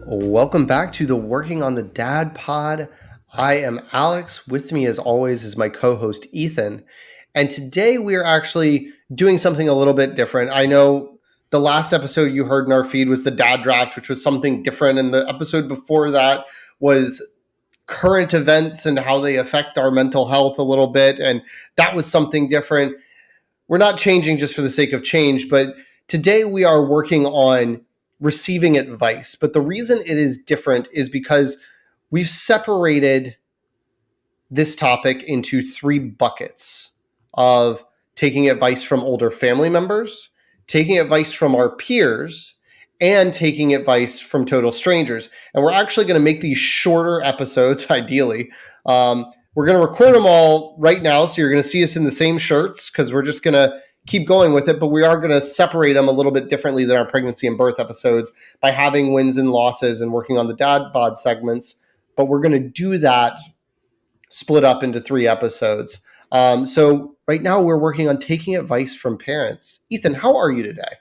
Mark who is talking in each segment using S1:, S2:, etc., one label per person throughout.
S1: Welcome back to the Working on the Dad Pod. I am Alex. With me, as always, is my co host, Ethan. And today we are actually doing something a little bit different. I know the last episode you heard in our feed was the dad draft, which was something different. And the episode before that was current events and how they affect our mental health a little bit. And that was something different. We're not changing just for the sake of change, but today we are working on receiving advice. But the reason it is different is because we've separated this topic into three buckets of taking advice from older family members, taking advice from our peers, and taking advice from total strangers. And we're actually going to make these shorter episodes, ideally. We're going to record them all right now, so you're going to see us in the same shirts because we're just going to keep going with it, but we are going to separate them a little bit differently than our pregnancy and birth episodes by having wins and losses and working on the dad bod segments. But we're going to do that split up into three episodes. So right now we're working on taking advice from parents. Ethan, how are you today?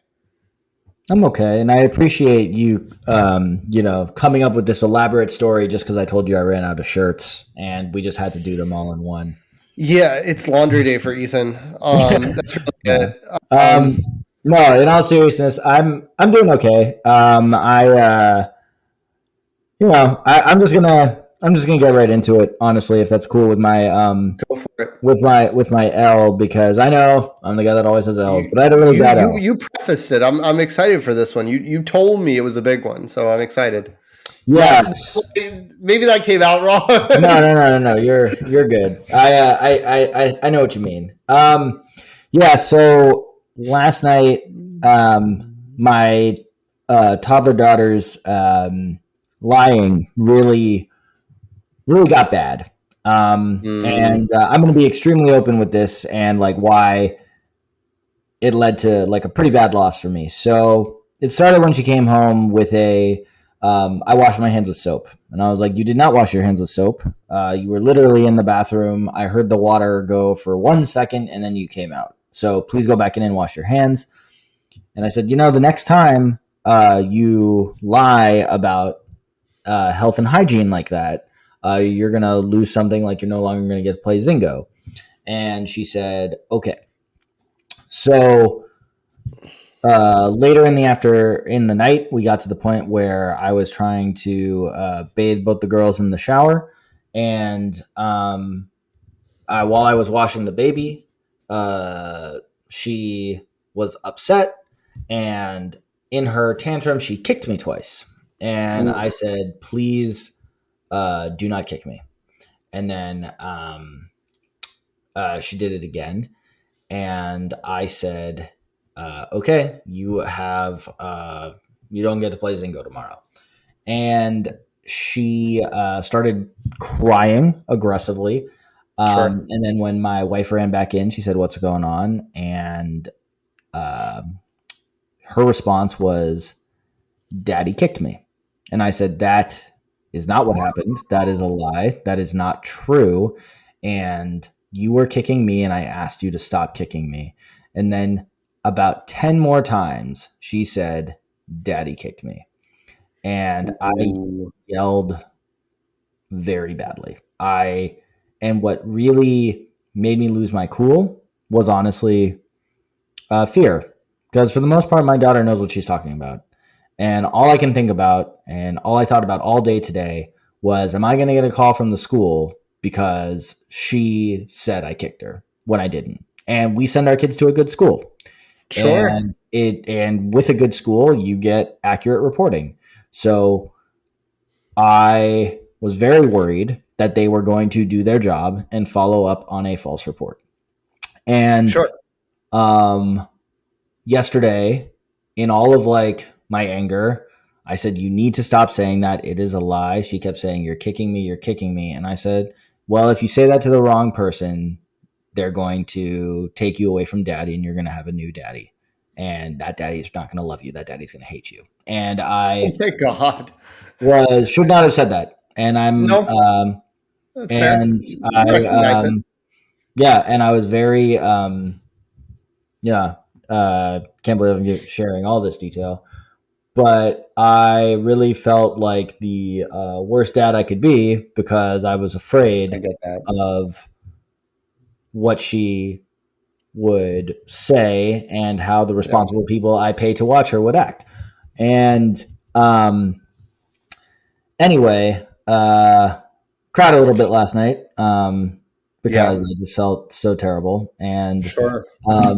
S2: I'm okay, and I appreciate you, coming up with this elaborate story just because I told you I ran out of shirts, and we just had to do them all in one.
S1: Yeah, it's laundry day for Ethan. That's really
S2: Yeah.
S1: good.
S2: No, in all seriousness, I'm doing okay. I'm just gonna get right into it. Honestly, if that's cool with my
S1: Go for it.
S2: with my L, because I know I'm the guy that always has L's, but I had a really bad L.
S1: You prefaced it. I'm excited for this one. You told me it was a big one, so I'm excited.
S2: Yes.
S1: Maybe that came out wrong.
S2: No. You're good. I know what you mean. So last night, my toddler daughter's lying really got bad. And I'm going to be extremely open with this and like why it led to like a pretty bad loss for me. So it started when she came home with I washed my hands with soap. And I was like, you did not wash your hands with soap. You were literally in the bathroom. I heard the water go for 1 second and then you came out. So please go back in and wash your hands. And I said, the next time you lie about health and hygiene like that, you're going to lose something, like you're no longer going to get to play Zingo. And she said, okay. So later in the night, we got to the point where I was trying to bathe both the girls in the shower. And while I was washing the baby, she was upset. And in her tantrum, she kicked me twice. And I said, please do not kick me. And then she did it again. And I said, okay, you don't get to play Zingo tomorrow. And she started crying aggressively.
S1: Sure.
S2: And then when my wife ran back in, she said, what's going on? And her response was, Daddy kicked me. And I said, that is not what happened. That is a lie. That is not true. And you were kicking me, and I asked you to stop kicking me. And then about 10 more times, she said, Daddy kicked me. And I yelled very badly. And what really made me lose my cool was honestly fear. Because for the most part, my daughter knows what she's talking about. And all I can think about and all I thought about all day today was, am I going to get a call from the school because she said I kicked her when I didn't? And we send our kids to a good school.
S1: Sure.
S2: And with a good school, you get accurate reporting. So I was very worried that they were going to do their job and follow up on a false report. And
S1: Sure.
S2: Yesterday, in all of like my anger, I said, you need to stop saying that. It is a lie. She kept saying, you're kicking me, you're kicking me. And I said, well, if you say that to the wrong person, they're going to take you away from daddy and you're going to have a new daddy. And that daddy is not going to love you. That daddy's going to hate you. And I
S1: Oh my God.
S2: should not have said that. And
S1: That's fair.
S2: and
S1: I recognize it.
S2: and I was very, can't believe I'm sharing all this detail. but I really felt like the worst dad I could be because I was
S1: I
S2: afraid
S1: get that.
S2: of what she would say and how the responsible people I pay to watch her would act. And anyway, cried a little bit last night because I just felt so terrible. And
S1: Sure.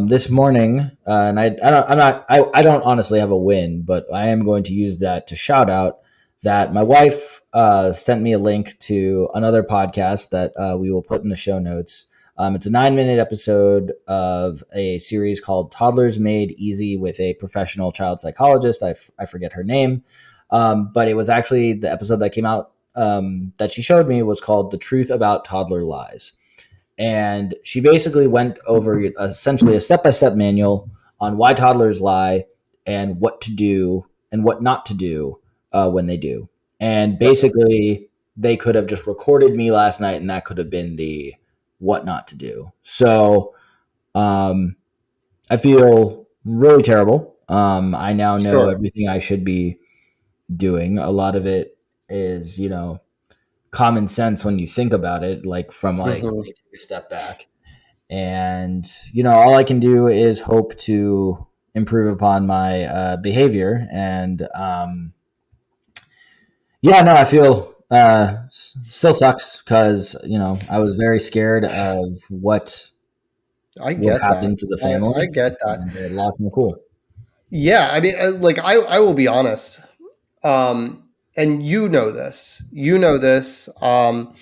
S2: this morning, and I don't honestly have a win, but I am going to use that to shout out that my wife sent me a link to another podcast that we will put in the show notes. It's a 9-minute episode of a series called Toddlers Made Easy with a professional child psychologist. I forget her name, but it was actually the episode that came out that she showed me was called The Truth About Toddler Lies. And she basically went over essentially a step-by-step manual on why toddlers lie and what to do and what not to do when they do. And basically, they could have just recorded me last night, and that could have been the what not to do. So I feel really terrible. I now know everything I should be doing. A lot of it is, common sense when you think about it, like from like take a step back. And, all I can do is hope to improve upon my behavior. And I feel still sucks because, I was very scared of what would happen to the family.
S1: I get that.
S2: And it lost my cool.
S1: Yeah, I mean, like I will be honest, and you know this. I'm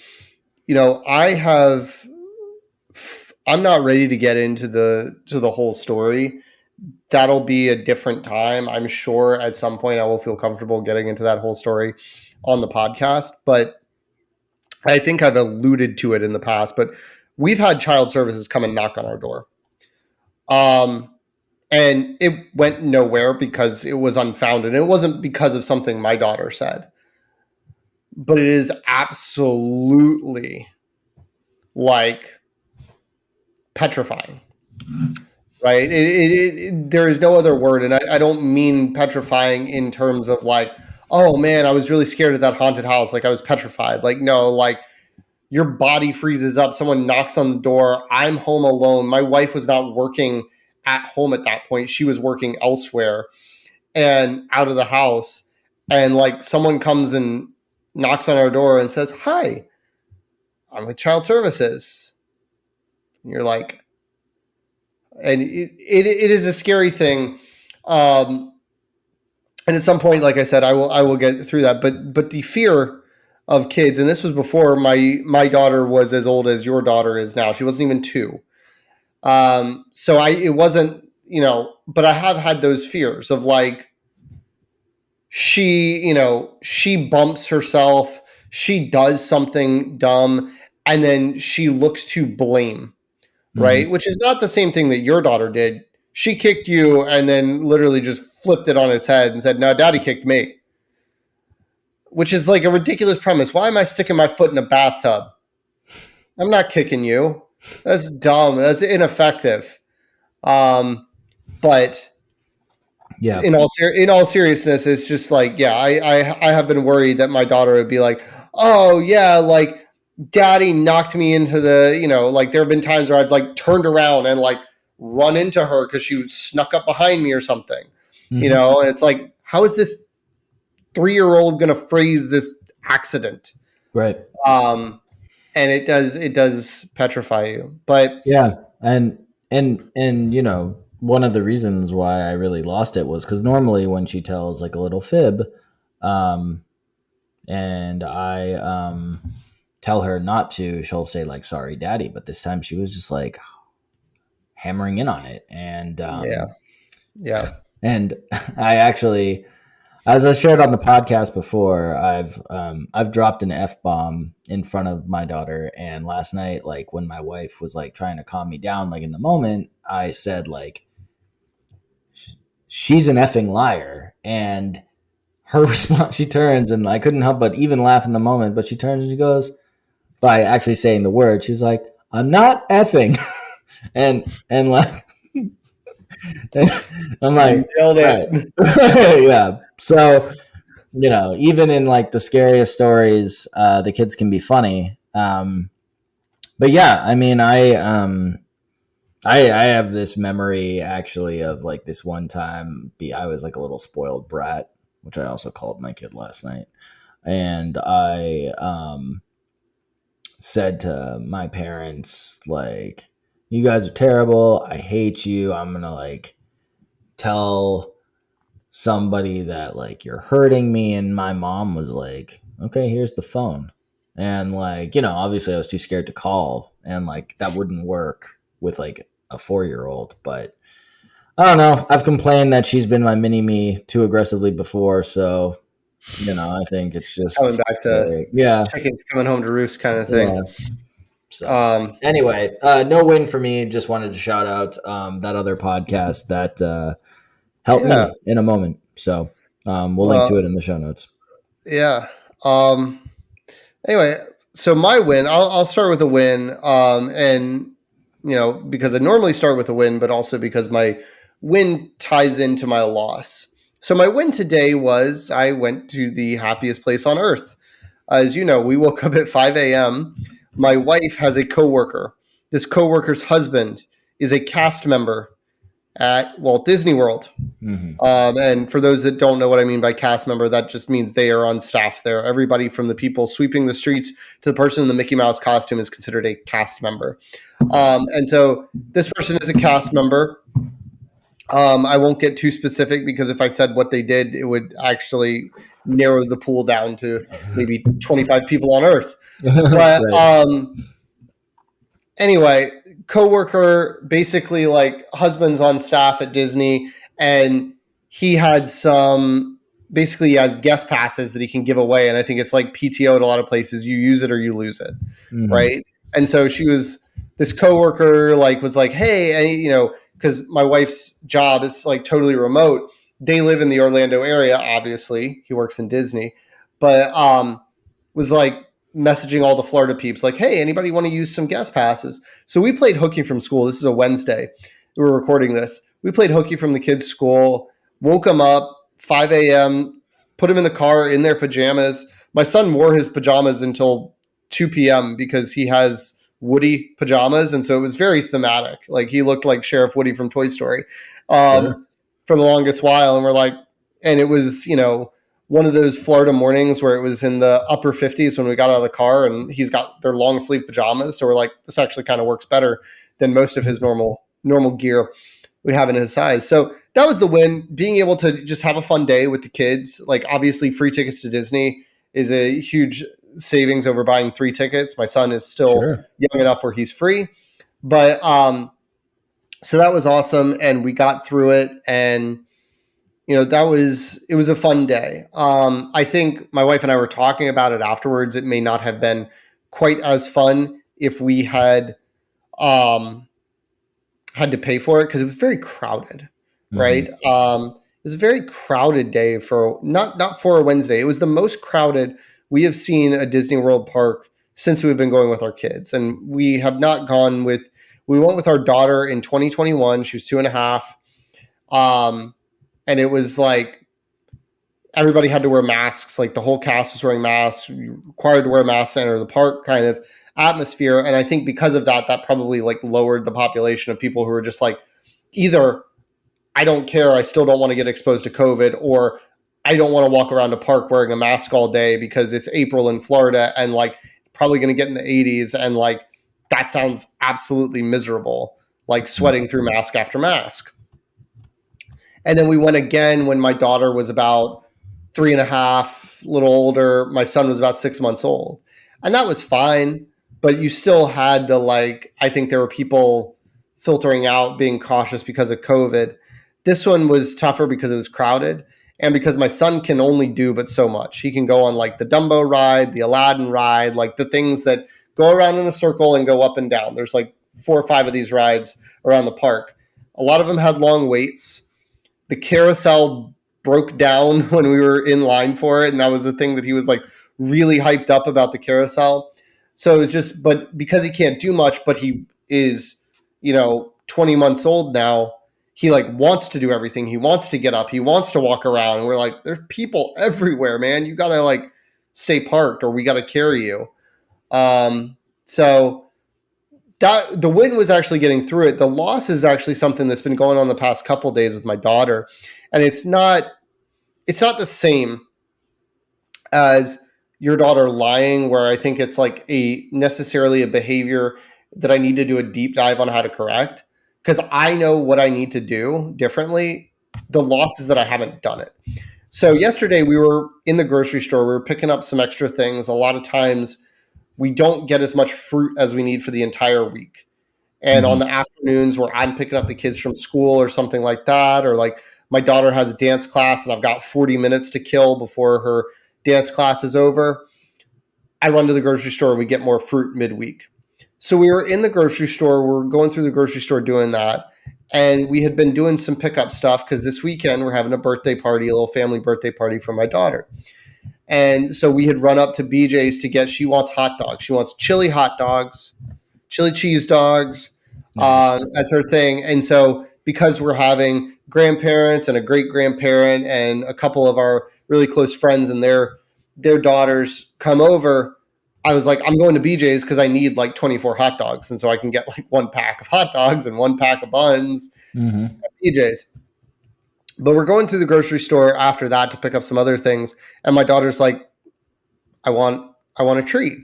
S1: not ready to get into the whole story. That'll be a different time. I'm sure at some point I will feel comfortable getting into that whole story on the podcast, but I think I've alluded to it in the past, but we've had child services come and knock on our door. And it went nowhere because it was unfounded. It wasn't because of something my daughter said. But it is absolutely like petrifying, right? There is no other word. And I don't mean petrifying in terms of like, oh man, I was really scared of that haunted house. Like I was petrified. Like, no, like your body freezes up. Someone knocks on the door. I'm home alone. My wife was not working at home at that point. She was working elsewhere and out of the house. And like someone comes and knocks on our door and says, "Hi, I'm with Child Services." And you're like, and it is a scary thing. And at some point, like I said, I will get through that. But the fear of kids, and this was before my daughter was as old as your daughter is now. She wasn't even 2. So it wasn't, but I have had those fears of like, she bumps herself, she does something dumb, and then she looks to blame, right? Mm-hmm. Which is not the same thing that your daughter did. She kicked you and then literally just flipped it on its head and said, "No, daddy kicked me." Which is like a ridiculous premise. Why am I sticking my foot in a bathtub? I'm not kicking you. That's dumb. That's ineffective. But yeah, in all seriousness, it's just like, yeah, I have been worried that my daughter would be like, oh yeah, like daddy knocked me into the, like there have been times where I've like turned around and like run into her because she snuck up behind me or something, and it's like, how is this 3-year-old going to phrase this accident?
S2: Right.
S1: And it does petrify you, but
S2: yeah. And one of the reasons why I really lost it was because normally when she tells like a little fib, and I tell her not to, she'll say like, "Sorry, daddy." But this time she was just like hammering in on it. And
S1: yeah.
S2: And I actually, as I shared on the podcast before, I've dropped an F-bomb in front of my daughter. And last night, like when my wife was like trying to calm me down, like in the moment, I said like, "She's an effing liar." And her response, she turns, and I couldn't help but even laugh in the moment, but she turns and she goes, by actually saying the word, she was like, "I'm not effing." and like, I'm like,
S1: nailed it.
S2: Right. Yeah. So, even in like the scariest stories, the kids can be funny. But yeah, I mean, I have this memory actually of like this one time I was like a little spoiled brat, which I also called my kid last night. And I said to my parents, like, you guys are terrible. I hate you. I'm going to like tell somebody that like you're hurting me. And my mom was like, okay, here's the phone. And like, obviously I was too scared to call, and like that wouldn't work with like a 4-year-old. But I don't know. I've complained that she's been my mini me too aggressively before. So, I think it's just
S1: Coming back to
S2: yeah.
S1: chickens coming home to roost kind of thing.
S2: Yeah. So
S1: Um,
S2: anyway, no win for me. Just wanted to shout out that other podcast that helped
S1: yeah.
S2: me in a moment. So we'll link to
S1: Well,
S2: it in the show notes.
S1: yeah. Anyway, so my win, I'll start with a win. And because I normally start with a win, but also because my win ties into my loss. So my win today was I went to the happiest place on earth. As you know, we woke up at 5 a.m. My wife has a coworker. This coworker's husband is a cast member at Walt Disney World.
S2: Mm-hmm.
S1: And for those that don't know what I mean by cast member, that just means they are on staff there. Everybody from the people sweeping the streets to the person in the Mickey Mouse costume is considered a cast member. And so this person is a cast member. I won't get too specific because if I said what they did, it would actually narrow the pool down to maybe 25 people on Earth. But
S2: Right.
S1: Anyway, coworker, basically like husband's on staff at Disney, and he had basically he has guest passes that he can give away, and I think it's like PTO at a lot of places. You use it or you lose it,
S2: Mm-hmm.
S1: right? And so this coworker was like, hey, and, because my wife's job is like totally remote. They live in the Orlando area, obviously. He works in Disney, but was like messaging all the Florida peeps like, hey, anybody want to use some guest passes? So we played hooky from school. This is a Wednesday. We were recording this. We played hooky from the kids' school, woke them up 5 a.m., put them in the car in their pajamas. My son wore his pajamas until 2 p.m. because he has Woody pajamas. And so it was very thematic. Like he looked like Sheriff Woody from Toy Story
S2: Sure.
S1: for the longest while. And we're like, and it was, one of those Florida mornings where it was in the upper 50s when we got out of the car, and he's got their long sleeve pajamas. So we're like, this actually kind of works better than most of his normal gear we have in his size. So that was the win, being able to just have a fun day with the kids. Like obviously free tickets to Disney is a huge savings over buying 3 tickets. My son is still young enough where he's free. But so that was awesome, and we got through it, and it was a fun day. I think my wife and I were talking about it afterwards. It may not have been quite as fun if we had to pay for it because it was very crowded, right? It was a very crowded day for not for a Wednesday. It was the most crowded we have seen a Disney World park since we've been going with our kids, and we have not gone with. We went with our daughter in 2021. She was 2.5. And it was like everybody had to wear masks. Like the whole cast was wearing masks. You required to wear a mask to enter the park kind of atmosphere. And I think because of that, that probably like lowered the population of people who were just like, either I don't care, I still don't want to get exposed to COVID, or I don't want to walk around a park wearing a mask all day because it's April in Florida and like it's probably going to get in the 80s. And like that sounds absolutely miserable, like sweating through mask after mask. And then we went again when my daughter was about 3.5, a little older. My son was about 6 months old. And that was fine. But you still had to I think there were people filtering out, being cautious because of COVID. This one was tougher because it was crowded. And because my son can only do but so much. He can go on the Dumbo ride, the Aladdin ride, the things that go around in a circle and go up and down. There's 4 or 5 of these rides around the park. A lot of them had long waits. The carousel broke down when we were in line for it, and that was the thing that he was really hyped up about, the carousel. So it's just, but because he can't do much, but he is 20 months old now, he like wants to do everything. He wants to get up. He wants to walk around. And we're like, there's people everywhere, man. You got to like stay parked or we got to carry you. So that the win was actually getting through it. The loss is actually something that's been going on the past couple of days with my daughter. And it's not the same as your daughter lying, where I think it's like necessarily a behavior that I need to do a deep dive on how to correct, because I know what I need to do differently. The loss is that I haven't done it. So yesterday we were in the grocery store. We were picking up some extra things. A lot of times we don't get as much fruit as we need for the entire week. And on the afternoons where I'm picking up the kids from school or something like that, or like my daughter has dance class and I've got 40 minutes to kill before her dance class is over, I run to the grocery store and we get more fruit midweek. So we were in the grocery store. We're going through the grocery store doing that. And we had been doing some pickup stuff because this weekend we're having a birthday party, a little family birthday party for my daughter. And so we had run up to BJ's to she wants hot dogs. She wants chili hot dogs, chili cheese dogs.
S2: Nice.
S1: As her thing. And so because we're having grandparents and a great grandparent and a couple of our really close friends and their daughters come over, I was like, I'm going to BJ's because I need like 24 hot dogs. And so I can get like 1 pack of hot dogs and 1 pack of buns at BJ's. But we're going through the grocery store after that to pick up some other things. And my daughter's like, I want a treat.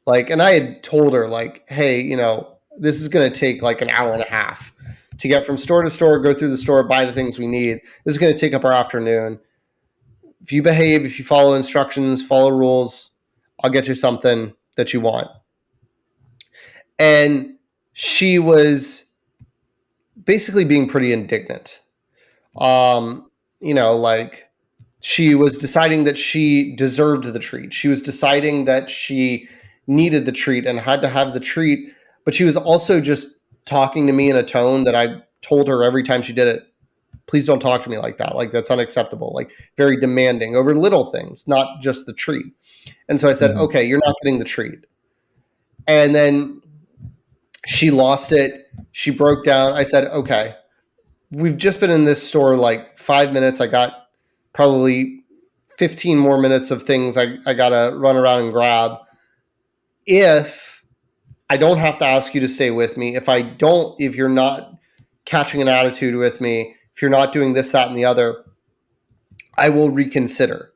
S1: Like, and I had told her like, hey, this is going to take like an hour and a half to get from store to store, go through the store, buy the things we need. This is going to take up our afternoon. If you behave, if you follow instructions, follow rules, I'll get you something that you want. And she was basically being pretty indignant. Like she was deciding that she deserved the treat. She was deciding that she needed the treat and had to have the treat. But she was also just talking to me in a tone that I told her every time she did it, please don't talk to me like that. Like, that's unacceptable. Like, very demanding over little things, not just the treat. And so I said, okay, you're not getting the treat. And then she lost it. She broke down. I said, okay, we've just been in this store like 5 minutes. I got probably 15 more minutes of things I got to run around and grab. If I don't have to ask you to stay with me, if you're not catching an attitude with me, if you're not doing this, that, and the other, I will reconsider.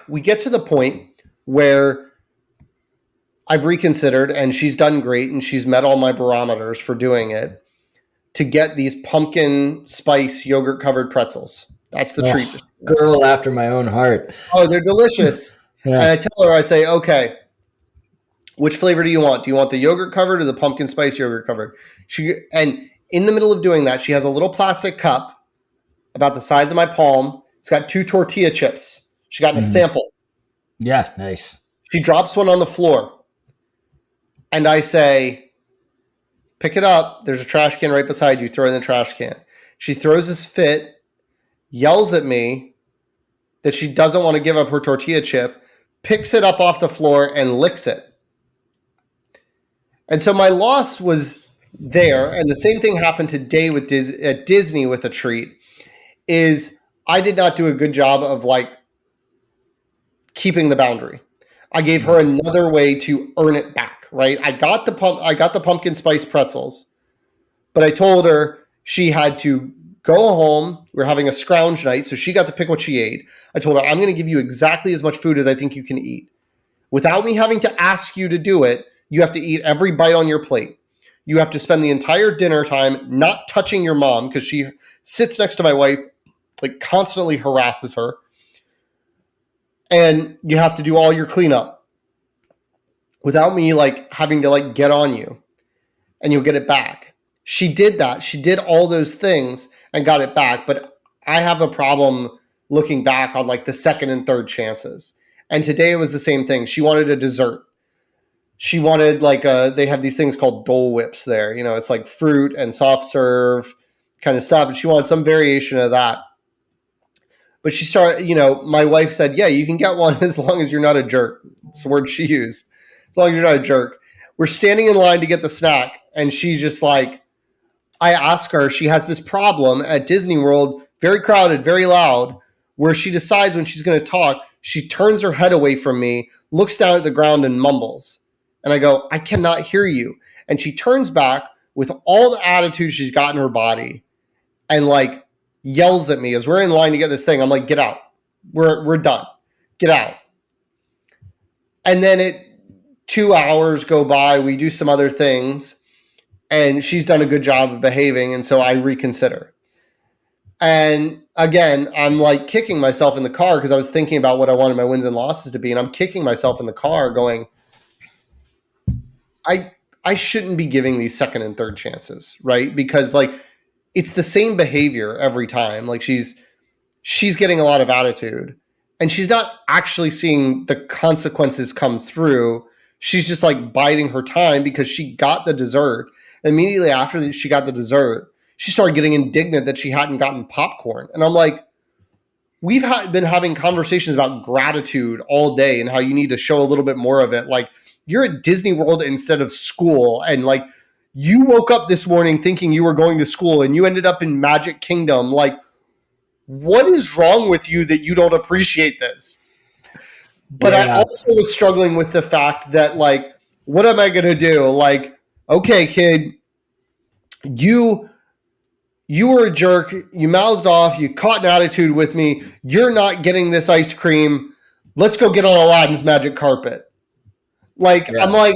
S1: We get to the point where I've reconsidered and she's done great and she's met all my barometers for doing it, to get these pumpkin spice yogurt covered pretzels. That's the treat.
S2: Girl after my own heart.
S1: Oh, they're delicious. Yeah. And I tell her, I say, okay, which flavor do you want? Do you want the yogurt covered or the pumpkin spice yogurt covered? And in the middle of doing that, she has a little plastic cup about the size of my palm. It's got 2 tortilla chips. She got a sample.
S2: Yeah, nice.
S1: She drops one on the floor. And I say, pick it up. There's a trash can right beside you. Throw it in the trash can. She throws this fit, yells at me that she doesn't want to give up her tortilla chip, picks it up off the floor and licks it. And so my loss was there, and the same thing happened today with at Disney with a treat, is I did not do a good job of like keeping the boundary. I gave her another way to earn it back, right? I got the pumpkin spice pretzels, but I told her she had to go home. We're having a scrounge night, so she got to pick what she ate. I told her, I'm going to give you exactly as much food as I think you can eat. Without me having to ask you to do it, you have to eat every bite on your plate. You have to spend the entire dinner time not touching your mom because she sits next to my wife, like constantly harasses her. And you have to do all your cleanup without me like having to like get on you, and you'll get it back. She did that. She did all those things and got it back. But I have a problem looking back on like the second and third chances. And today it was the same thing. She wanted a dessert. She wanted like they have these things called Dole Whips there. It's like fruit and soft serve kind of stuff. And she wanted some variation of that. But she started, my wife said, yeah, you can get one as long as you're not a jerk. It's the word she used. As long as you're not a jerk. We're standing in line to get the snack. And she's just like, I ask her, she has this problem at Disney World, very crowded, very loud, where she decides when she's going to talk, she turns her head away from me, looks down at the ground, and mumbles. And I go, I cannot hear you. And she turns back with all the attitude she's got in her body and like yells at me as we're in line to get this thing. I'm like, get out. We're done. Get out. And then 2 hours go by. We do some other things. And she's done a good job of behaving. And so I reconsider. And again, I'm like kicking myself in the car because I was thinking about what I wanted my wins and losses to be. And I'm kicking myself in the car going, I shouldn't be giving these second and third chances, right? Because like it's the same behavior every time. Like she's getting a lot of attitude and she's not actually seeing the consequences come through. She's just like biding her time because she got the dessert. Immediately after she got the dessert, she started getting indignant that she hadn't gotten popcorn. And I'm like, we've been having conversations about gratitude all day and how you need to show a little bit more of it. Like you're at Disney World instead of school. And like you woke up this morning thinking you were going to school and you ended up in Magic Kingdom. Like, what is wrong with you that you don't appreciate this? But I also was struggling with the fact that like, what am I going to do? Like, okay, kid, you were a jerk. You mouthed off. You caught an attitude with me. You're not getting this ice cream. Let's go get on Aladdin's magic carpet. Like, I'm like,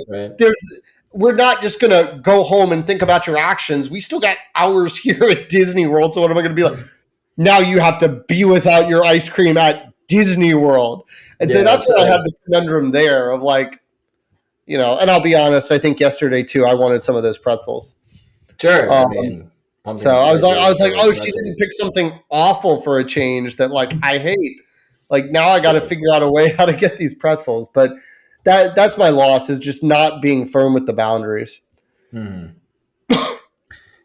S1: we're not just going to go home and think about your actions. We still got hours here at Disney World. So what am I going to be like? Now you have to be without your ice cream at Disney World. And so that's what I had the conundrum there of like, and I'll be honest, I think yesterday too, I wanted some of those pretzels.
S2: Sure.
S1: So I was like, oh, she didn't pick something awful for a change that like I hate. Like now I got to figure out a way how to get these pretzels. But that's my loss is just not being firm with the boundaries.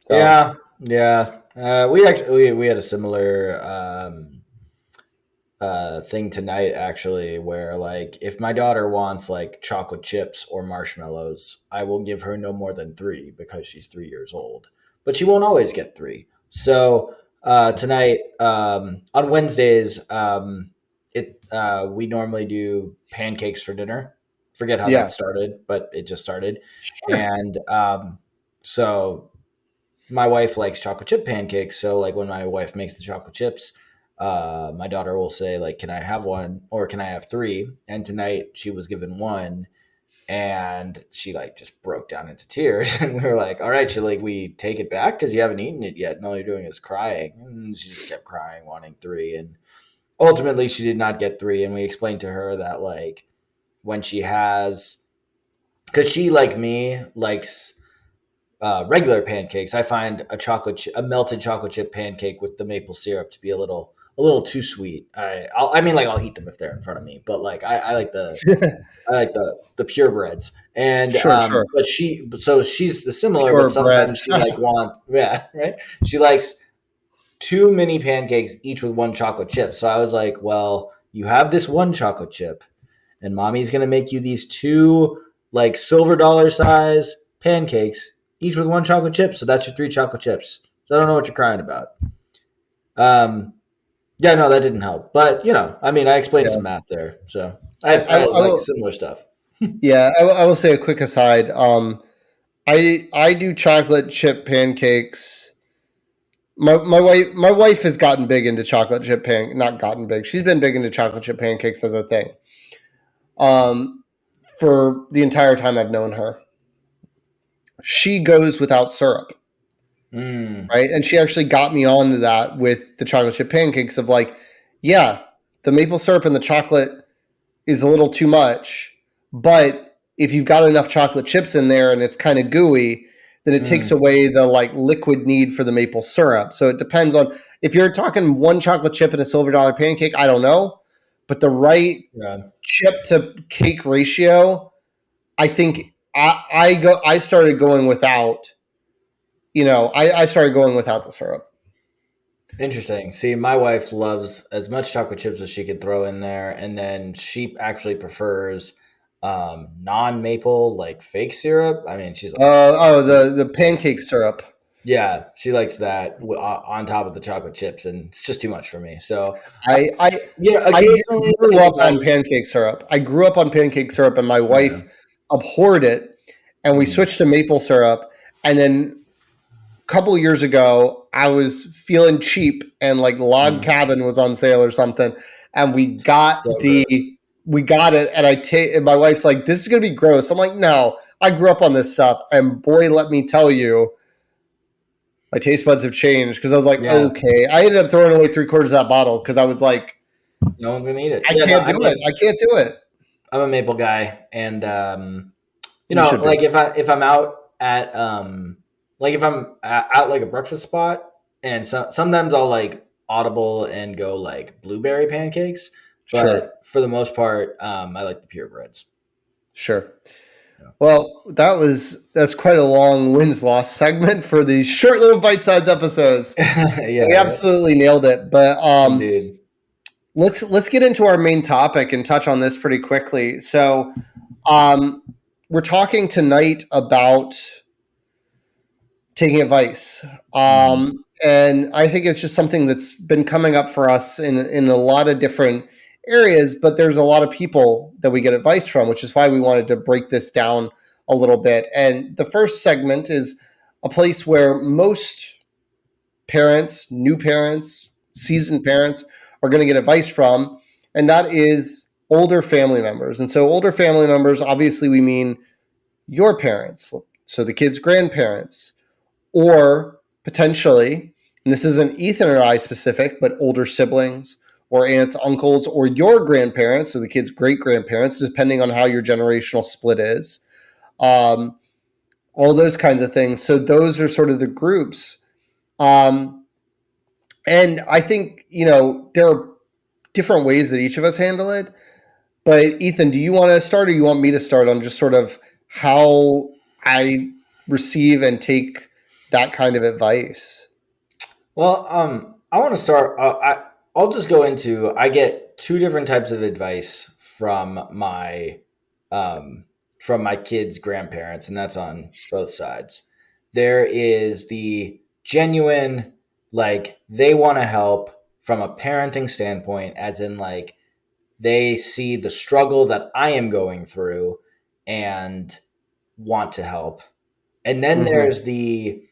S2: Yeah. We had a similar thing tonight actually, where like if my daughter wants like chocolate chips or marshmallows, I will give her no more than 3 because she's 3 years old. But she won't always get 3. So tonight on Wednesdays, we normally do pancakes for dinner. Forget how that started, but it just started. Sure. And so my wife likes chocolate chip pancakes. So like when my wife makes the chocolate chips, my daughter will say like, can I have one or can I have 3? And tonight she was given 1 and she like just broke down into tears. And we were like, all right, should like we take it back because you haven't eaten it yet and all you're doing is crying. And she just kept crying, wanting 3. And ultimately she did not get 3. And we explained to her that like when she has, because she like me likes regular pancakes, I find a melted chocolate chip pancake with the maple syrup to be a little too sweet. I'll eat them if they're in front of me, but like I like the purebreds. And
S1: sure.
S2: But she's the similar, pure but sometimes she like right. She likes 2 mini pancakes each with 1 chocolate chip. So I was like, well, you have this 1 chocolate chip, and mommy's gonna make you these 2 like silver dollar size pancakes, each with 1 chocolate chip. So that's your 3 chocolate chips. So I don't know what you're crying about. Yeah, no, that didn't help. But, I explained some math there. So I like similar stuff.
S1: Yeah, I will say a quick aside. I do chocolate chip pancakes. My wife has gotten big into chocolate chip not gotten big. She's been big into chocolate chip pancakes as a thing. For the entire time I've known her. She goes without syrup. Right. And she actually got me onto that with the chocolate chip pancakes of like, yeah, the maple syrup and the chocolate is a little too much. But if you've got enough chocolate chips in there and it's kind of gooey, then it takes away the like liquid need for the maple syrup. So it depends on if you're talking 1 chocolate chip and a silver dollar pancake, I don't know. But the right chip to cake ratio, I think I started going without. I started going without the syrup.
S2: Interesting. See, my wife loves as much chocolate chips as she could throw in there. And then she actually prefers non-maple, like fake syrup. I mean, she's like,
S1: the pancake syrup.
S2: Yeah, she likes that on top of the chocolate chips, and it's just too much for me. So,
S1: I I I
S2: occasionally, like
S1: grew up on
S2: anytime,
S1: pancake syrup. I grew up on pancake syrup, and my
S2: yeah.
S1: wife abhorred it, and we
S2: Mhm.
S1: switched to maple syrup. And then a couple years ago, I was feeling cheap, and like Log
S2: Mhm.
S1: Cabin was on sale or something, and we got
S2: So
S1: the
S2: gross.
S1: we got it, and and my wife's like, "This is gonna be gross." I'm like, "No, I grew up on this stuff," and boy, let me tell you, my taste buds have changed because I was like,
S2: Yeah,
S1: okay. I ended up throwing away three-quarters of that bottle because I was like,
S2: no one's gonna eat it.
S1: I
S2: Yeah, no,
S1: can't
S2: I
S1: do it.
S2: mean,
S1: I can't do it.
S2: I'm a maple guy, and
S1: You should be.
S2: like if I'm out at like if I'm out like a breakfast spot, and sometimes I'll like audible and go like blueberry pancakes,
S1: Sure.
S2: but for the most part, I like the purebreds.
S1: Sure. Well, that's quite a long wins loss segment for these short little bite-sized episodes.
S2: Yeah,
S1: We
S2: right.
S1: absolutely nailed it. But
S2: Indeed.
S1: let's get into our main topic and touch on this pretty quickly. So um, we're talking tonight about taking advice.
S2: Mhm.
S1: And I think it's just something that's been coming up for us in a lot of different areas, but there's a lot of people that we get advice from, which is why we wanted to break this down a little bit. And the first segment is a place where most parents, new parents, seasoned parents are going to get advice from, and that is older family members. And so, older family members, obviously, we mean your parents, so the kids' grandparents, or potentially, and this isn't Ethan or I specific, but older siblings or aunts, uncles, or your grandparents, so the kids' great grandparents, depending on how your generational split is. Um, all those kinds of things. So those are sort of the groups. Um, and I think, there are different ways that each of us handle it. But Ethan, do you want to start or you want me to start on just sort of how I receive and take that kind of advice?
S2: Well, I want to start. I'll just go into. I get two different types of advice um, from my kids' grandparents, and that's on both sides. There is the genuine, like they want to help from a parenting standpoint, as in like they see the struggle that I am going through and want to help. And then
S1: Mm-hmm.
S2: there's the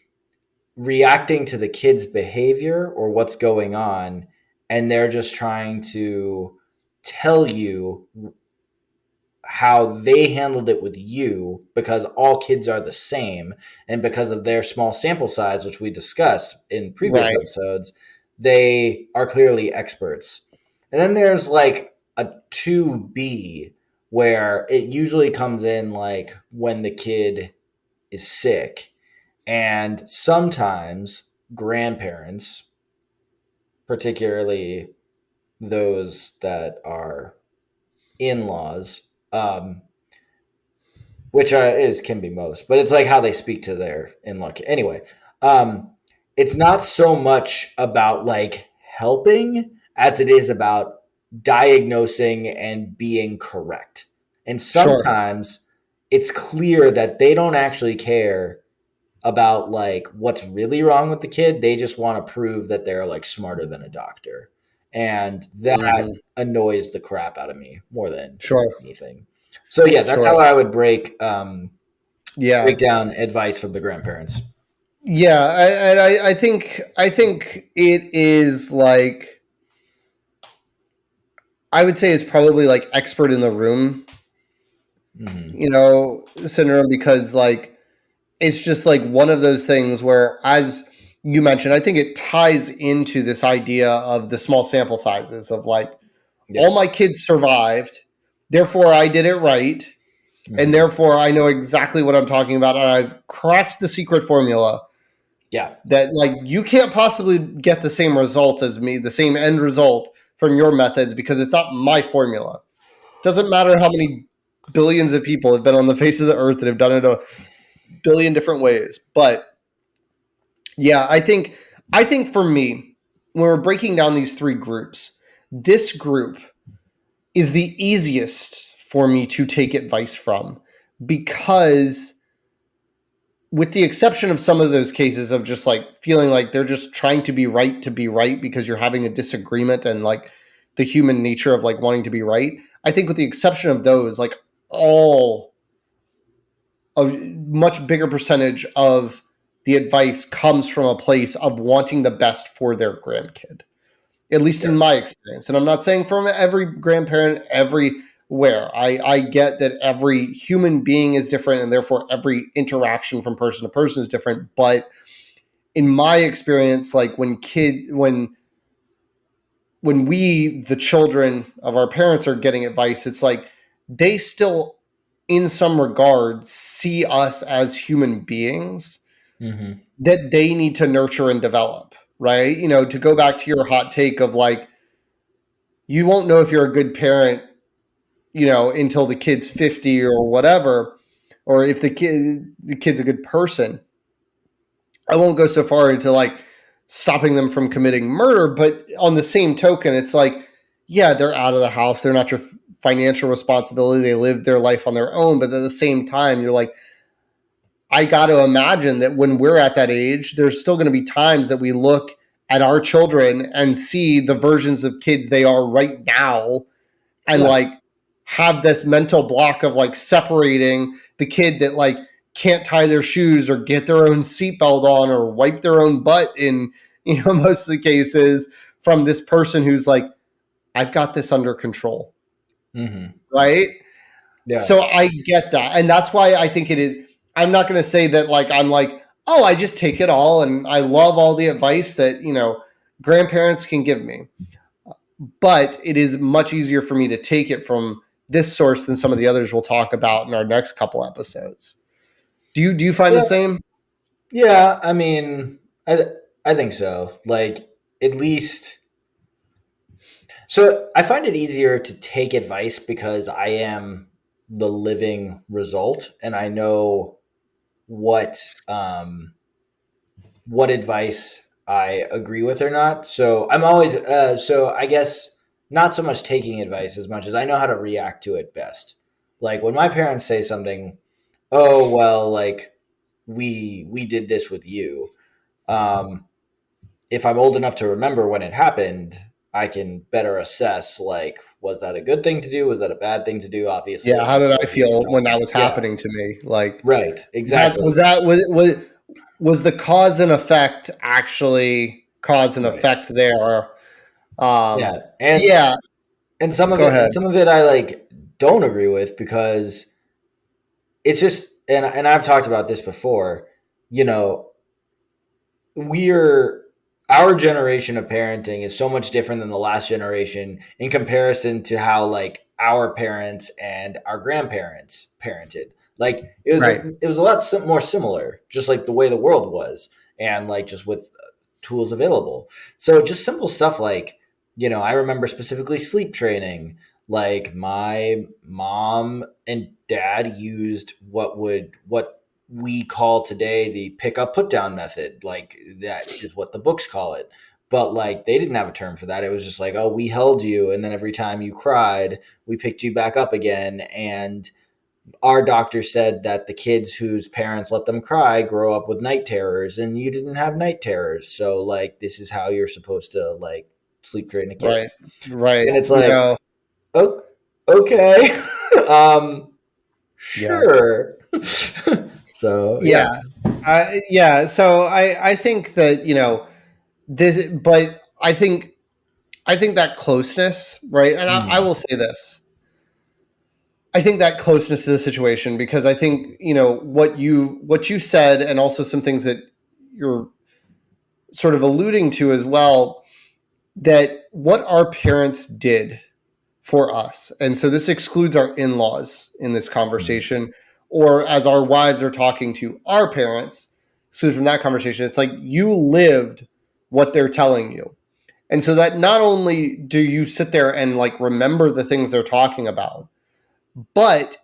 S2: reacting to the kid's behavior or what's going on, and they're just trying to tell you how they handled it with you because all kids are the same, and because of their small sample size, which we discussed in previous
S1: Right.
S2: episodes, they are clearly experts. And then there's like a 2B where it usually comes in like when the kid is sick, and sometimes grandparents, particularly those that are in laws, which is can be most, but it's like how they speak to their in law. Anyway, um, it's not so much about like helping as it is about diagnosing and being correct. And
S1: Sure.
S2: sometimes it's clear that they don't actually care about like what's really wrong with the kid. They just want to prove that they're like smarter than a doctor. And that
S1: Mm-hmm.
S2: annoys the crap out of me more than
S1: Sure.
S2: anything. So yeah, that's how
S1: Sure.
S2: I would break
S1: Yeah.
S2: down advice from the grandparents.
S1: Yeah. I think it is like I would say it's probably like expert in the room,
S2: Hmm.
S1: syndrome because like it's just like one of those things where, as you mentioned, I think it ties into this idea of the small sample sizes of like
S2: Yeah.
S1: all my kids survived, therefore I did it right, and
S2: Hmm.
S1: therefore I know exactly what I'm talking about, and I've cracked the secret formula
S2: Yeah.
S1: that like you can't possibly get the same result as me, the same end result from your methods because it's not my formula. Doesn't matter how many billions of people have been on the face of the earth that have done it a billion different ways. But yeah, I think for me, when we're breaking down these three groups, this group is the easiest for me to take advice from because with the exception of some of those cases of just like feeling like they're just trying to be right because you're having a disagreement and like the human nature of like wanting to be right. I think with the exception of those, like all a much bigger percentage of the advice comes from a place of wanting the best for their grandkid, at least in
S2: Sure.
S1: my experience. And I'm not saying from every grandparent everywhere. I get that every human being is different and therefore every interaction from person to person is different. But in my experience, like when we, the children of our parents, are getting advice, it's like they still, in some regard, see us as human beings
S2: Mm-hmm.
S1: that they need to nurture and develop, right? You know, to go back to your hot take of like, you won't know if you're a good parent, you know, until the kid's 50 or whatever, or if the kid's a good person. I won't go so far into like stopping them from committing murder, but on the same token, it's like, yeah, they're out of the house. They're not your financial responsibility. They live their life on their own. But at the same time, you're like, I got to imagine that when we're at that age, there's still going to be times that we look at our children and see the versions of kids they are right now and
S2: Yeah.
S1: like have this mental block of like separating the kid that like can't tie their shoes or get their own seatbelt on or wipe their own butt in, you know, most of the cases, from this person who's like, I've got this under control.
S2: Mm-hmm.
S1: Right.
S2: Yeah.
S1: So I get that. And that's why I think it is. I'm not going to say that like I'm like, oh, I just take it all and I love all the advice that, you know, grandparents can give me. But it is much easier for me to take it from this source than some of the others we'll talk about in our next couple episodes. Do you find the
S2: Yeah.
S1: same?
S2: Yeah. I mean, I think so. Like, at least. So I find it easier to take advice because I am the living result, and I know what what advice I agree with or not. So I'm always so I guess not so much taking advice as much as I know how to react to it best. Like when my parents say something, oh well, like we did this with you. Um, if I'm old enough to remember when it happened, I can better assess like was that a good thing to do? Was that a bad thing to do? Obviously,
S1: Yeah.
S2: I'm
S1: How
S2: not
S1: did
S2: still
S1: I
S2: here
S1: feel when that
S2: talking.
S1: was
S2: Yeah,
S1: happening to me? Like
S2: right,
S1: that
S2: exactly.
S1: was the cause and effect actually cause and
S2: Right.
S1: effect there?
S2: Yeah,
S1: Yeah.
S2: and
S1: Go ahead.
S2: some of it I like don't agree with because it's just and I've talked about this before. You know, we're our generation of parenting is so much different than the last generation in comparison to how like our parents and our grandparents parented. Like
S1: Right.
S2: it was a lot more similar, just like the way the world was, and like just with tools available. So just simple stuff like, you know, I remember specifically sleep training. Like my mom and dad used what we call today the pick up put down method. Like that is what the books call it. But like they didn't have a term for that. It was just like, oh, we held you, and then every time you cried, we picked you back up again. And our doctor said that the kids whose parents let them cry grow up with night terrors, and you didn't have night terrors. So like this is how you're supposed to like sleep train a kid.
S1: Right. Right.
S2: And it's
S1: You
S2: like,
S1: know.
S2: oh, okay,
S1: Yeah.
S2: sure. So yeah.
S1: Yeah. Yeah. So I think that, you know, this, but I think that closeness, right? And I
S2: Mhm.
S1: will say this. I think that closeness to the situation, because I think, you know, what you said, and also some things that you're sort of alluding to as well, that what our parents did for us. And so this excludes our in-laws in this
S2: Mhm.
S1: conversation, or as our wives are talking to our parents, excluded from that conversation. It's like you lived what they're telling you. And so that not only do you sit there and like remember the things they're talking about, but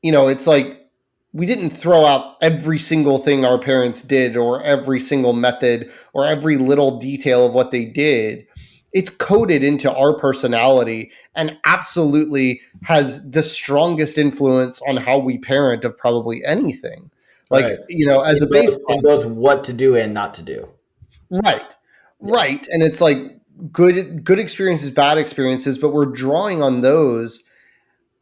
S1: you know, it's like we didn't throw out every single thing our parents did or every single method or every little detail of what they did. it's coded into our personality and absolutely has the strongest influence on how we parent of probably anything.
S2: Right.
S1: Like, as a
S2: In
S1: baseline.
S2: both what to do and not to do.
S1: Right.
S2: Yeah.
S1: Right. And it's like good experiences, bad experiences, but we're drawing on those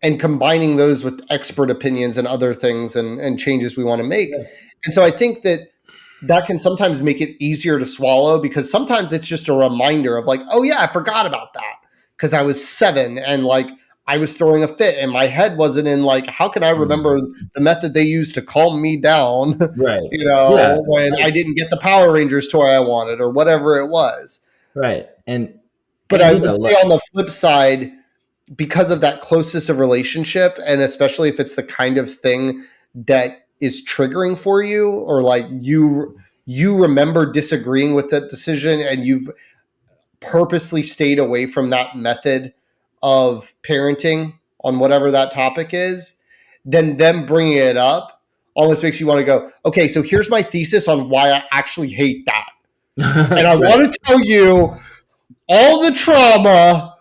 S1: and combining those with expert opinions and other things and changes we want to make.
S2: Yeah.
S1: And so I think that can sometimes make it easier to swallow, because sometimes it's just a reminder of like, oh yeah, I forgot about that because I was 7 and like I was throwing a fit and my head wasn't in, like, how can I remember the method they used to calm me down,
S2: Right. Yeah.
S1: when I didn't get the Power Rangers toy I wanted or whatever it was.
S2: Right.
S1: But
S2: And
S1: I
S2: you
S1: would
S2: know,
S1: say on the flip side, because of that closeness of relationship, and especially if it's the kind of thing that is triggering for you, or like you remember disagreeing with that decision and you've purposely stayed away from that method of parenting on whatever that topic is, then them bringing it up almost makes you want to go, okay, so here's my thesis on why I actually hate that, and I
S2: right.
S1: want to tell you all the trauma,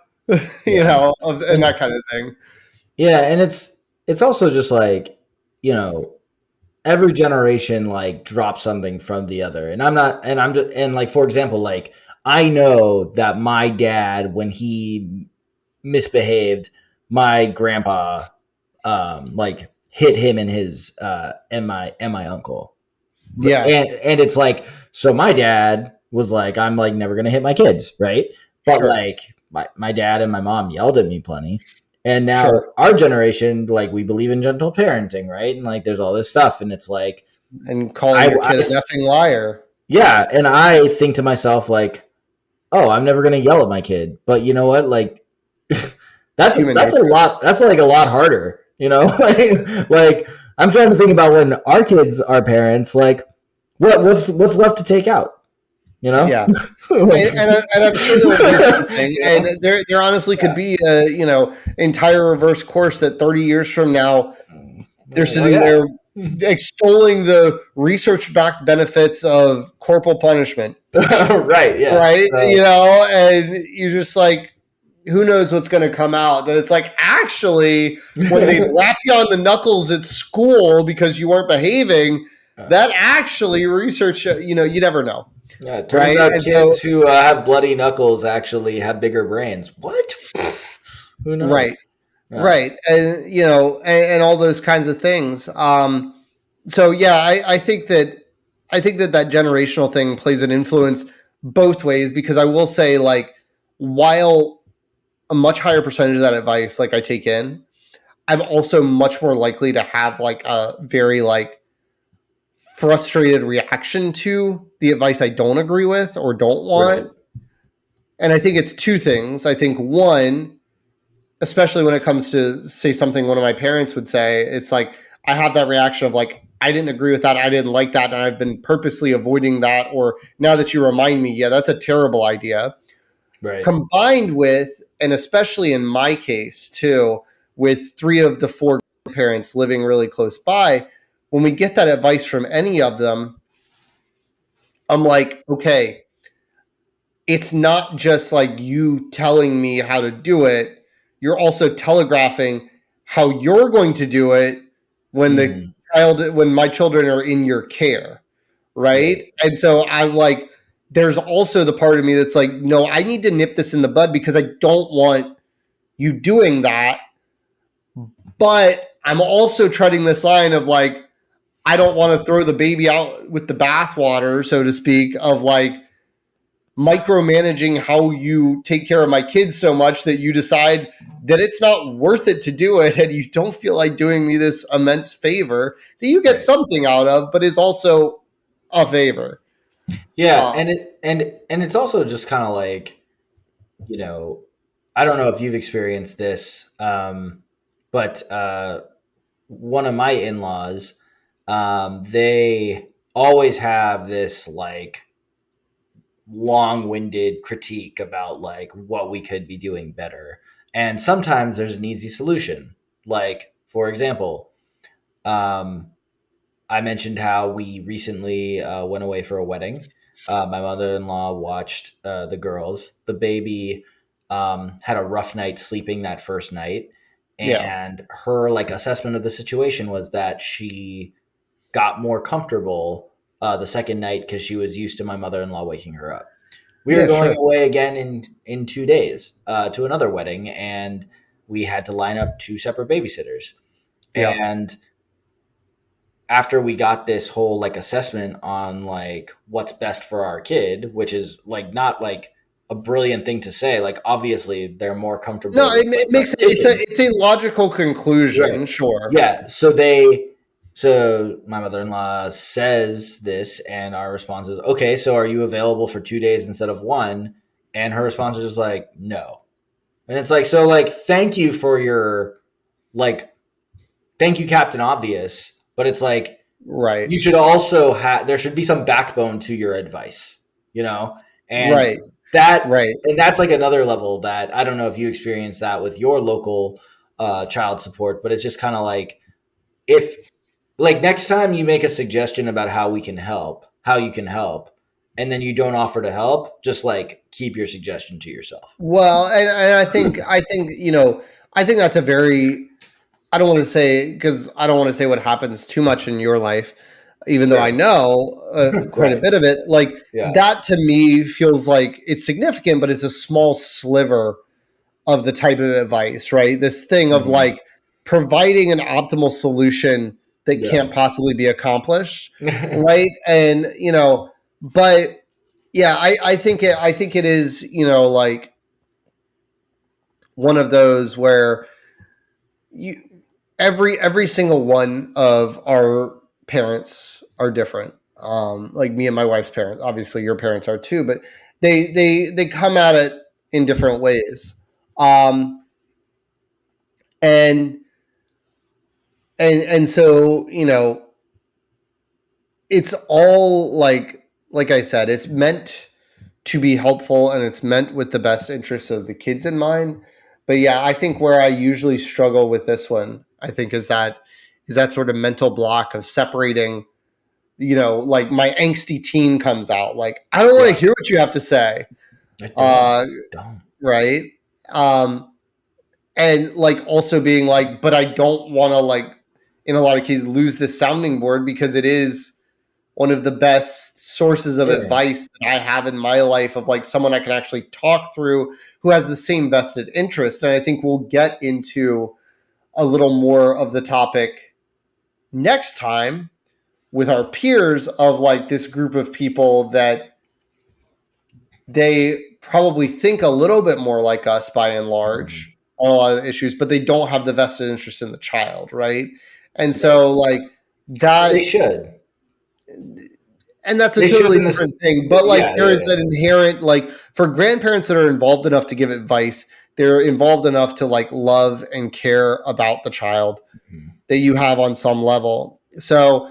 S2: Yeah.
S1: and that kind of thing.
S2: Yeah, and it's also just like, you know, every generation like drops something from the other. And I'm just, and like, for example, like I know that my dad, when he misbehaved, my grandpa like hit him and his and my uncle.
S1: Yeah,
S2: And it's like, so my dad was like, I'm like never gonna hit my kids, right? But
S1: sure,
S2: like my dad and my mom yelled at me plenty. And now
S1: sure.
S2: our generation, like we believe in gentle parenting, right? And like there's all this stuff, and it's like
S1: And calling your kid an
S2: I
S1: effing liar.
S2: yeah, and I think to myself like, oh, I'm never gonna yell at my kid. But you know what? Like
S1: Human
S2: that's a
S1: nature.
S2: lot. That's like a lot harder. You know, like I'm trying to think about when our kids are parents. Like, what's left to take out? You know,
S1: Yeah.
S2: like,
S1: And I'm sure there will be something, and there honestly could be a entire reverse course that 30 years from now they're
S2: oh
S1: sitting
S2: yeah,
S1: there extolling the research-backed benefits of corporal punishment,
S2: right, yeah,
S1: right? And you're just like, who knows what's going to come out? That it's like, actually, when they lap you on the knuckles at school because you weren't behaving, that actually research, you never know,
S2: yeah. It turns
S1: right?
S2: out
S1: And so,
S2: kids who have bloody knuckles actually have bigger brains. What? Who knows?
S1: right.
S2: Yeah.
S1: Right, and and all those kinds of things. So yeah, I think that generational thing plays an influence both ways, because I will say, like, while a much higher percentage of that advice like I take in, I'm also much more likely to have like a very like frustrated reaction to the advice I don't agree with or don't
S2: Right.
S1: want. And I think it's two things. I think one, especially when it comes to say something one of my parents would say, it's like I have that reaction of like, I didn't agree with that, I didn't like that, and I've been purposely avoiding that, or now that you remind me, yeah, that's a terrible idea.
S2: Right.
S1: Combined with, and especially in my case too, with 3 of the 4 parents living really close by, when we get that advice from any of them, I'm like, okay, it's not just like you telling me how to do it. You're also telegraphing how you're going to do it when
S2: Mm-hmm.
S1: when my children are in your care,
S2: Right.
S1: right? And so I'm like, there's also the part of me that's like, no, I need to nip this in the bud because I don't want you doing that. But I'm also treading this line of like, I don't want to throw the baby out with the bathwater, so to speak, of like micromanaging how you take care of my kids so much that you decide that it's not worth it to do it, and you don't feel like doing me this immense favor that you get
S2: Right.
S1: something out of, but is also a favor.
S2: Yeah,
S1: Uh,
S2: and it's also just kind of like, you know, I don't know if you've experienced this, but one of my in-laws, they always have this like long-winded critique about like what we could be doing better. And sometimes there's an easy solution. Like, for example, um, I mentioned how we recently went away for a wedding. My mother-in-law watched the girls. The baby had a rough night sleeping that first night,
S1: Yeah.
S2: and her like assessment of the situation was that she got more comfortable the second night because she was used to my mother-in-law waking her up. We were
S1: Yeah,
S2: going
S1: sure.
S2: away again in 2 days to another wedding, and we had to line up two separate babysitters.
S1: Yeah.
S2: And after we got this whole like assessment on like what's best for our kid, which is like not like a brilliant thing to say, like obviously they're more
S1: No,
S2: comfortable with like
S1: it makes
S2: repetition.
S1: it's a logical conclusion,
S2: Right.
S1: sure.
S2: Yeah. So my mother in law says this, and our response is, okay, so are you available for 2 days instead of one? And her response is just like, no. And it's like, so like, like, thank you, Captain Obvious. But it's like,
S1: Right.
S2: you should also there should be some backbone to your advice, you know? And
S1: Right.
S2: that,
S1: Right.
S2: and that's like another level that I don't know if you experience that with your local child support, but it's just kind of like, if like next time you make a suggestion about how you can help, and then you don't offer to help, just like keep your suggestion to yourself.
S1: Well, and I think I think that's a very I don't want to say because I don't want to say what happens too much in your life, even though I
S2: Sure.
S1: know quite a
S2: Right.
S1: bit of it. Like
S2: Yeah.
S1: that to me feels like it's significant, but it's a small sliver of the type of advice, right? This thing of
S2: Mhm.
S1: like providing an optimal solution that
S2: Yeah.
S1: can't possibly be accomplished, right? And but yeah, I think it is, like one of those where you every single one of our parents are different. Like me and my wife's parents, obviously your parents are too, but they come at it in different ways. Um, and and so it's all like I said, it's meant to be helpful and it's meant with the best interests of the kids in mind. But yeah, I think where I usually struggle with this one, I think is that sort of mental block of separating, like my angsty teen comes out, like I don't want to
S2: Yeah.
S1: hear what you have to say,
S2: I don't.
S1: uh,
S2: Don't.
S1: right? Um, and like also being like, but I don't want to like, in a lot of cases, lose this sounding board because it is one of the best sources of
S2: Sure.
S1: advice that I have in my life of like someone I can actually talk through who has the same vested interest. And I think we'll get into a little more of the topic next time with our peers of like this group of people that they probably think a little bit more like us by and
S2: Mhm.
S1: large on a lot of issues, but they don't have the vested interest in the child, right? And
S2: Yeah.
S1: so like
S2: They
S1: that
S2: should.
S1: and that's a
S2: They should
S1: totally
S2: in this.
S1: different thing. But like
S2: Yeah.
S1: there
S2: Yeah.
S1: is an inherent like for grandparents that are involved enough to give advice, they're involved enough to like love and care about the child
S2: Yeah.
S1: that you have on some level. So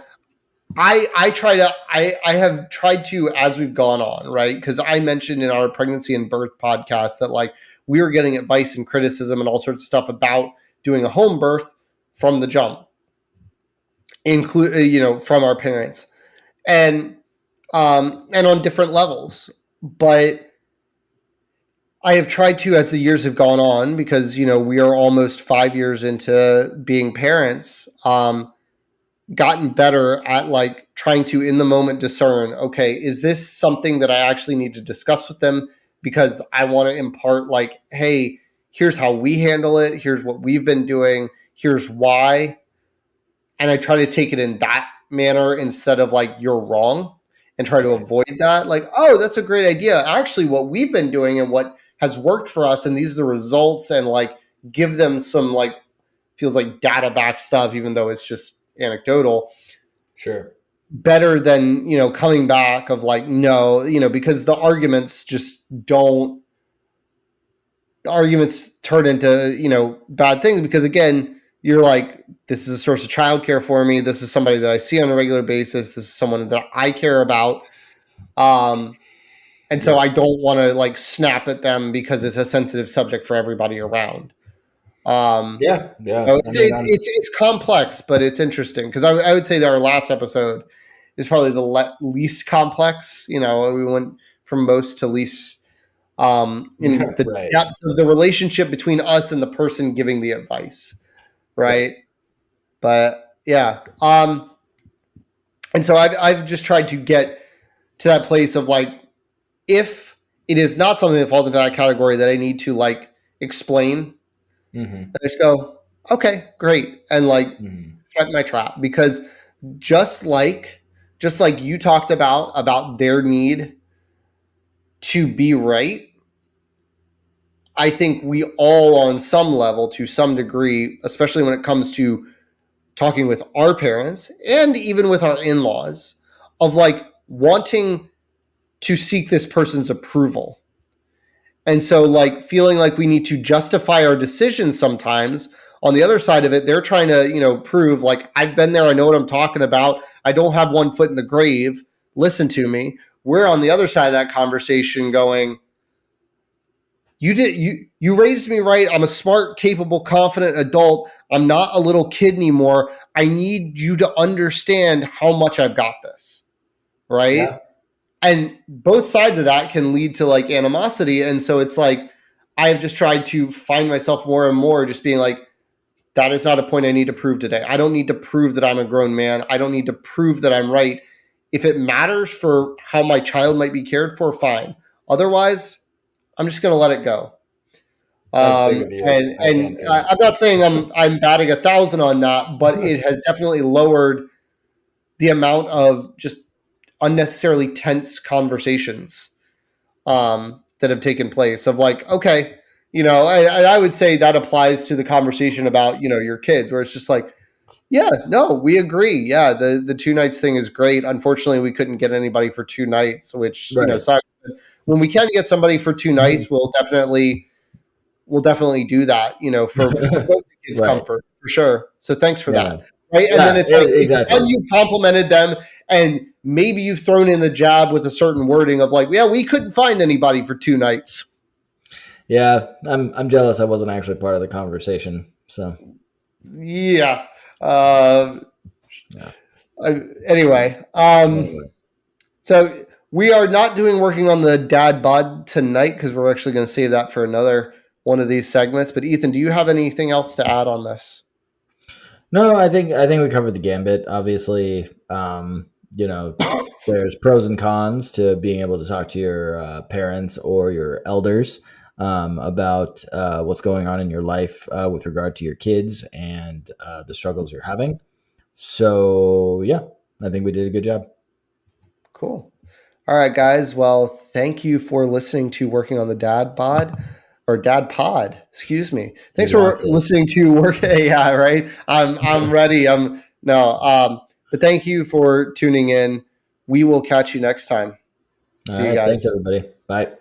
S1: I have tried to as we've gone on, right? Because I mentioned in our pregnancy and birth podcast that like we were getting advice and criticism and all sorts of stuff about doing a home birth from the jump, include from our parents and on different levels. But I have tried to, as the years have gone on, because we are almost 5 years into being parents. Gotten better at like trying to in the moment discern, okay, is this something that I actually need to discuss with them because I want to impart like, hey, here's how we handle it, here's what we've been doing, here's why, and I try to take it in that manner instead of like you're wrong and try to
S2: Right.
S1: avoid that, like, oh, that's a great idea, actually what we've been doing and what has worked for us and these are the results, and like give them some like feels like data back stuff even though it's just anecdotal,
S2: Sure.
S1: better than coming back of like no, because the arguments turn into bad things because again you're like, this is a source of childcare for me, this is somebody that I see on a regular basis, this is someone that I care about, um and so
S2: Yeah.
S1: I don't want to like snap at them because it's a sensitive subject for everybody around. um
S2: Yeah. Yeah.
S1: so
S2: I
S1: it's
S2: mean,
S1: it's complex, but it's interesting because I would say that our last episode is probably the least complex. You know, we went from most to least in the
S2: Right.
S1: depth of the relationship between us and the person giving the advice, right? But yeah, and so I've just tried to get to that place of like, if it is not something that falls into that category that I need to like explain,
S2: Mm-hmm.
S1: I just go, okay, great, and like
S2: Mm-hmm.
S1: shut my trap. Because just like you talked about their need to be right, I think we all on some level, to some degree, especially when it comes to talking with our parents and even with our in-laws, of like wanting to seek this person's approval. And so like feeling like we need to justify our decisions sometimes. On the other side of it, they're trying to, prove like, I've been there, I know what I'm talking about. I don't have one foot in the grave. Listen to me. We're on the other side of that conversation going, you raised me right. I'm a smart, capable, confident adult. I'm not a little kid anymore. I need you to understand how much I've got this. Right?
S2: Yeah.
S1: And both sides of that can lead to like animosity. And so it's like I've just tried to find myself more and more just being like, that is not a point I need to prove today. I don't need to prove that I'm a grown man. I don't need to prove that I'm right. If it matters for how my child might be cared for, fine. Otherwise, I'm just going to let it go.
S2: That's big of you. I
S1: And
S2: think.
S1: I'm not saying I'm batting 1,000 on that, but it has definitely lowered the amount of just unnecessarily tense conversations that have taken place. Of like, okay, I would say that applies to the conversation about your kids, where it's just like, yeah, no, we agree. Yeah, the 2 nights thing is great. Unfortunately, we couldn't get anybody for 2 nights, which
S2: Right.
S1: sucks. When we can get somebody for 2 nights, we'll definitely do that, for both the kids'
S2: Right.
S1: comfort, for sure. So thanks for
S2: Yeah.
S1: that. Right. And then
S2: Yeah.
S1: it's like,
S2: Exactly.
S1: you complimented them, and maybe you've thrown in the jab with a certain wording of like, yeah, we couldn't find anybody for 2 nights.
S2: Yeah. I'm jealous. I wasn't actually part of the conversation. So.
S1: Yeah.
S2: Yeah.
S1: Anyway,
S2: Anyway.
S1: so we are not working on the dad bod tonight, because we're actually going to save that for another one of these segments. But Ethan, do you have anything else to add on this?
S2: No, I think we covered the gambit. Obviously, there's pros and cons to being able to talk to your parents or your elders about what's going on in your life with regard to your kids and the struggles you're having. So, yeah, I think we did a good job.
S1: Cool. All right, guys. Well, thank you for listening to Working on the Dad Bod, or Dad Pod. Excuse me.
S2: He
S1: Thanks for
S2: wants it.
S1: listening to Work. Yeah, right. I'm ready. But thank you for tuning in. We will catch you next time.
S2: All
S1: See you
S2: right. Thanks,
S1: guys.
S2: everybody. Bye.